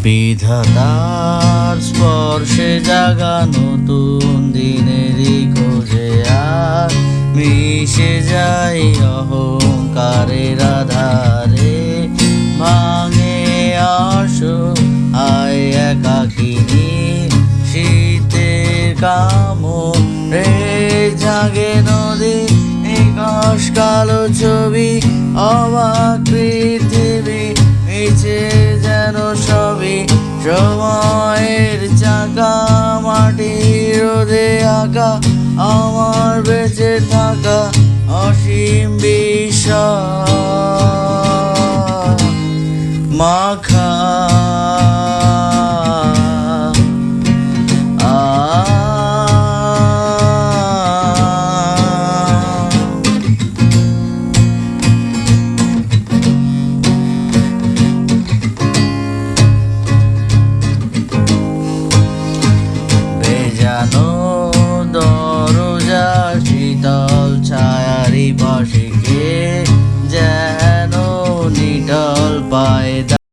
বিধাতার স্পর্শে জাগা নতুন দিনেরই খোঁজে আর মিশে যাই অহংকারের আধারে। ভাঙে আসো আয় একাকিনী শীতের কামড়ে, জাগে নদী নিকশ কালো ছবি, অবাক পৃথিবী মিছে যেন সবই সময়ের চাকা। মাটির রোদে আঁকা আমার বেঁচে থাকা অসীম বিশ্বাস।